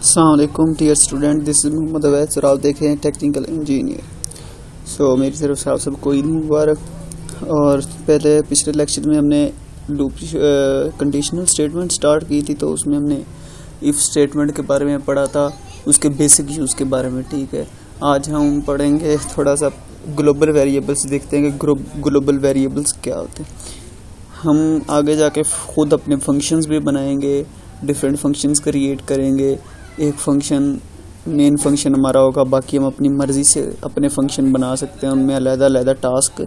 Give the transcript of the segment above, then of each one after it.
अस्सलाम वालेकुम dear student, this is Mohammad Awais और आप देख रहे हैं टेक्निकल इंजीनियर। मेरी तरफ से आप सबको ईद मुबारक। और पहले पिछले लेक्चर में हमने लूप कंडीशनल स्टेटमेंट स्टार्ट की थी, तो उसमें हमने इफ़ स्टेटमेंट के बारे में पढ़ा था, उसके बेसिक यूज़ के बारे में। ठीक है, आज हम पढ़ेंगे थोड़ा सा ग्लोबल वेरिएबल्स, देखते हैं कि ग्लोबल वेरिएबल्स क्या होते हैं। हम आगे जाके खुद अपने फंक्शंस भी बनाएंगे, डिफरेंट फंक्शंस क्रिएट करेंगे। एक फंक्शन मेन फंक्शन हमारा होगा, बाकी हम अपनी मर्ज़ी से अपने फंक्शन बना सकते हैं, उनमें अलग-अलग टास्क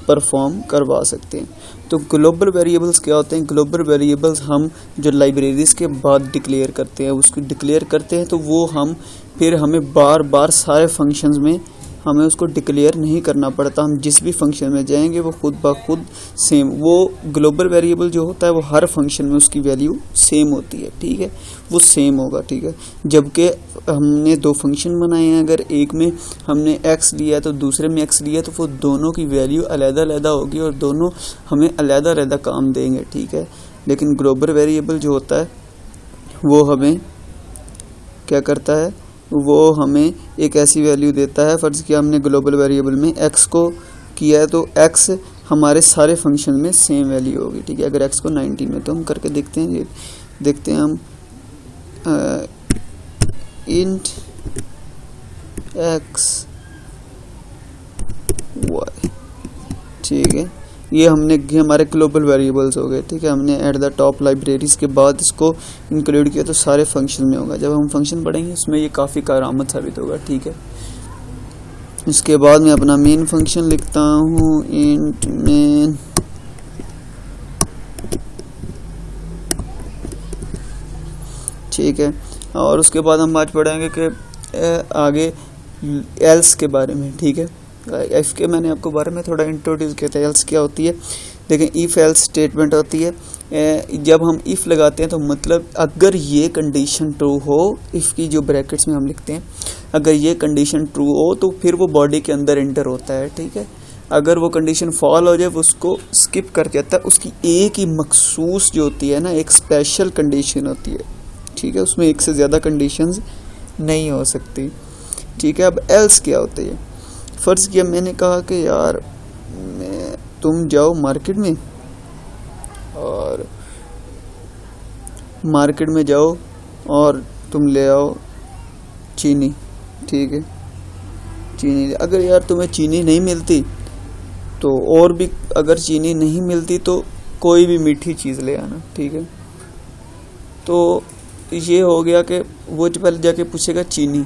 परफॉर्म करवा सकते हैं। तो ग्लोबल वेरिएबल्स क्या होते हैं? ग्लोबल वेरिएबल्स हम जो लाइब्रेरीज़ के बाद डिक्लेयर करते हैं, उसको डिक्लेयर करते हैं, तो वो हम फिर हमें बार बार सारे फंक्शंस में हमें उसको डिक्लेयर नहीं करना पड़ता। हम जिस भी फंक्शन में जाएंगे वो खुद ब खुद सेम, वो ग्लोबल वेरिएबल जो होता है वो हर फंक्शन में उसकी वैल्यू सेम होती है। ठीक है, वो सेम होगा। ठीक है, जबकि हमने दो फंक्शन बनाए हैं, अगर एक में हमने x लिया है तो दूसरे में x लिया है, तो वो दोनों की वैल्यू अलग-अलग होगी और दोनों हमें अलग-अलग काम देंगे। ठीक है, लेकिन ग्लोबल वेरिएबल जो होता है वो हमें क्या करता है, वो हमें एक ऐसी वैल्यू देता है। फ़र्ज़ किया हमने ग्लोबल वेरिएबल में x को किया है, तो x हमारे सारे फंक्शन में सेम वैल्यू होगी। ठीक है, अगर x को 90 में, तो हम करके देखते हैं। देखते हैं हम इंट x y। ठीक है, ये हमारे ग्लोबल वेरिएबल्स हो गए। ठीक है, हमने एट द टॉप लाइब्रेरीज के बाद इसको इंक्लूड किया, तो सारे फंक्शन में होगा। जब हम फंक्शन पढ़ेंगे उसमें ये काफ़ी कारआमद साबित होगा। ठीक है, इसके बाद मैं अपना मेन फंक्शन लिखता हूँ, इंट मेन। ठीक है, और उसके बाद हम आज पढ़ेंगे कि आगे एल्स के बारे में। ठीक है, इफ़ के मैंने आपको बारे में थोड़ा इंट्रोड्यूस किया था। एल्स क्या होती है? देखें, इफ़ एल्स स्टेटमेंट होती है। जब हम इफ़ लगाते हैं तो मतलब अगर ये कंडीशन ट्रू हो, इफ़ की जो ब्रैकेट्स में हम लिखते हैं, अगर ये कंडीशन ट्रू हो तो फिर वो बॉडी के अंदर एंटर होता है। ठीक है, अगर वो कंडीशन फॉल हो जाए वो उसको स्किप कर जाता है। उसकी एक ही मखसूस जो होती है ना, एक स्पेशल कंडीशन होती है। ठीक है, उसमें एक से ज़्यादा कंडीशंस नहीं हो सकती। ठीक है, अब एल्स क्या होती है? फ़र्ज़ किया मैंने कहा कि यार तुम जाओ मार्केट में, और मार्केट में जाओ और तुम ले आओ चीनी। ठीक है, चीनी। अगर यार तुम्हें चीनी नहीं मिलती तो, और भी अगर चीनी नहीं मिलती तो कोई भी मीठी चीज़ ले आना। ठीक है, तो ये हो गया कि वो पहले जाके पूछेगा चीनी।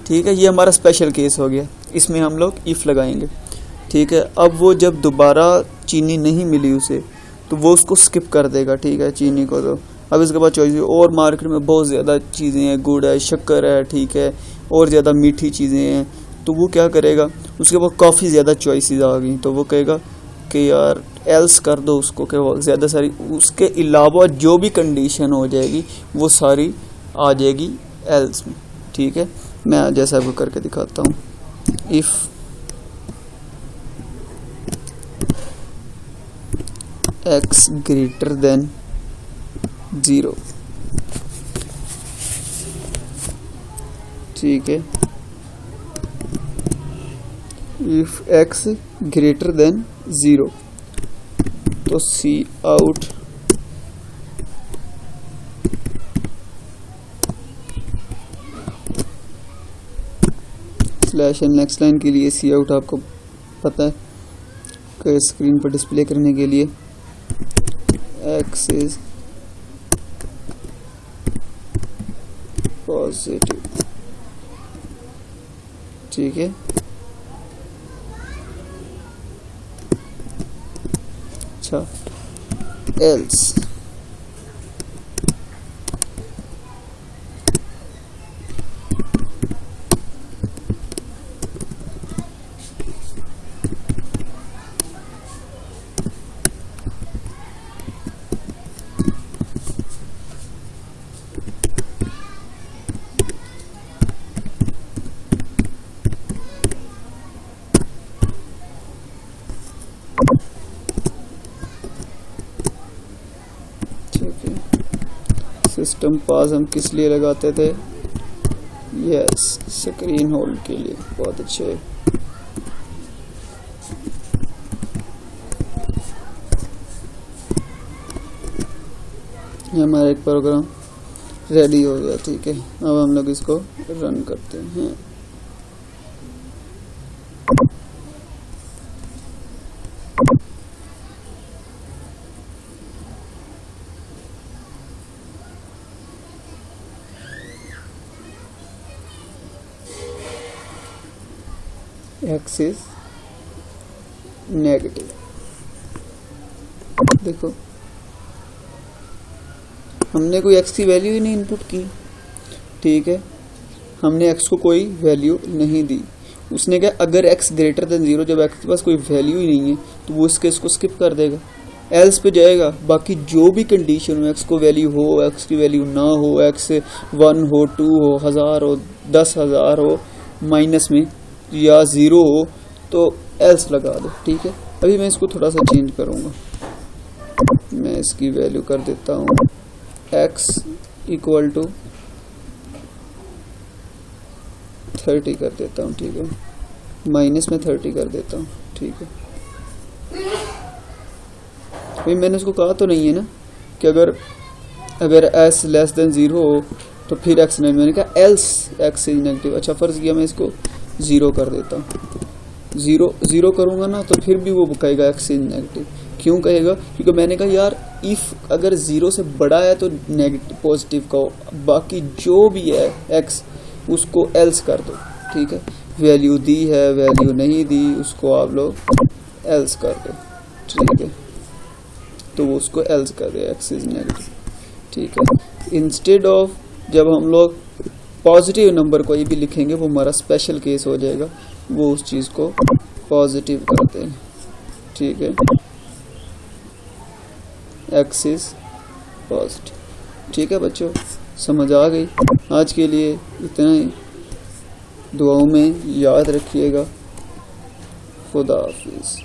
ठीक है, ये हमारा स्पेशल केस हो गया, इसमें हम लोग इफ़ लगाएंगे। ठीक है, अब वो जब दोबारा चीनी नहीं मिली उसे, तो वो उसको स्किप कर देगा। ठीक है, चीनी को। तो अब इसके बाद चॉइस, और मार्केट में बहुत ज़्यादा चीज़ें हैं, गुड़ है, शक्कर है, ठीक है, और ज़्यादा मीठी चीज़ें हैं, तो वो क्या करेगा, उसके बाद काफ़ी ज़्यादा चॉइसेस आ गई, तो वो कहेगा कि यार एल्स कर दो उसको, कि वो ज़्यादा सारी, उसके अलावा जो भी कंडीशन हो जाएगी वो सारी आ जाएगी एल्स में। ठीक है, मैं जैसा आपको करके दिखाता हूँ। If x greater than 0। ठीक है, इफ x ग्रेटर देन 0, तो cout slash n. Next line के लिए सी आउट आपको पता है कि स्क्रीन पर डिस्प्ले करने के लिए x इज पॉजिटिव। ठीक है, अच्छा, एल्स सिस्टम पास हम किस लिए लगाते थे, यस, स्क्रीन होल्ड के लिए बहुत अच्छे। ये हमारा एक प्रोग्राम रेडी हो गया, ठीक है। अब हम लोग इसको रन करते हैं। एक्स इज नेगेटिव, देखो हमने कोई एक्स की वैल्यू ही नहीं इनपुट की, ठीक है। हमने एक्स को कोई वैल्यू नहीं दी। उसने कहा अगर एक्स ग्रेटर देन 0, जब एक्स के पास कोई वैल्यू ही नहीं है तो वो इस केस को स्किप कर देगा, एल्स पे जाएगा। बाकी जो भी कंडीशन हो, एक्स को वैल्यू हो, एक्स की वैल्यू ना हो, एक्स 1 हो, 2 हो, 1000 हो, 10,000 हो, माइनस में या 0 हो तो एल्स लगा दो, ठीक है। अभी मैं इसको थोड़ा सा चेंज करूंगा। मैं इसकी वैल्यू कर देता हूँ x इक्वल टू 30 कर देता हूँ, ठीक है। माइनस में 30 कर देता हूँ, ठीक है। अभी मैंने उसको कहा तो नहीं है ना कि अगर s लेस देन 0 हो तो फिर x नहीं, मैंने कहा एल्स x इज नेगेटिव। अच्छा, फर्ज किया मैं इसको 0 कर देता हूँ। 0 करूंगा ना तो फिर भी वो कहेगा x इज नेगेटिव। क्यों कहेगा? क्योंकि मैंने कहा यार इफ अगर 0 से बड़ा है तो नेगेटिव पॉजिटिव का हो, बाकी जो भी है x उसको एल्स कर दो, ठीक है। वैल्यू दी है, वैल्यू नहीं दी, उसको आप लोग एल्स कर दो, ठीक है। तो वो उसको एल्स कर दे, x इज नेगेटिव, ठीक है। इंस्टेड ऑफ जब हम लोग पॉजिटिव नंबर कोई भी लिखेंगे वो हमारा स्पेशल केस हो जाएगा, वो उस चीज को पॉजिटिव करते हैं, ठीक है। x इज पॉजिटिव, ठीक है बच्चों, समझ आ गई। आज के लिए इतना ही, दुआओं में याद रखिएगा। खुदा हाफिज।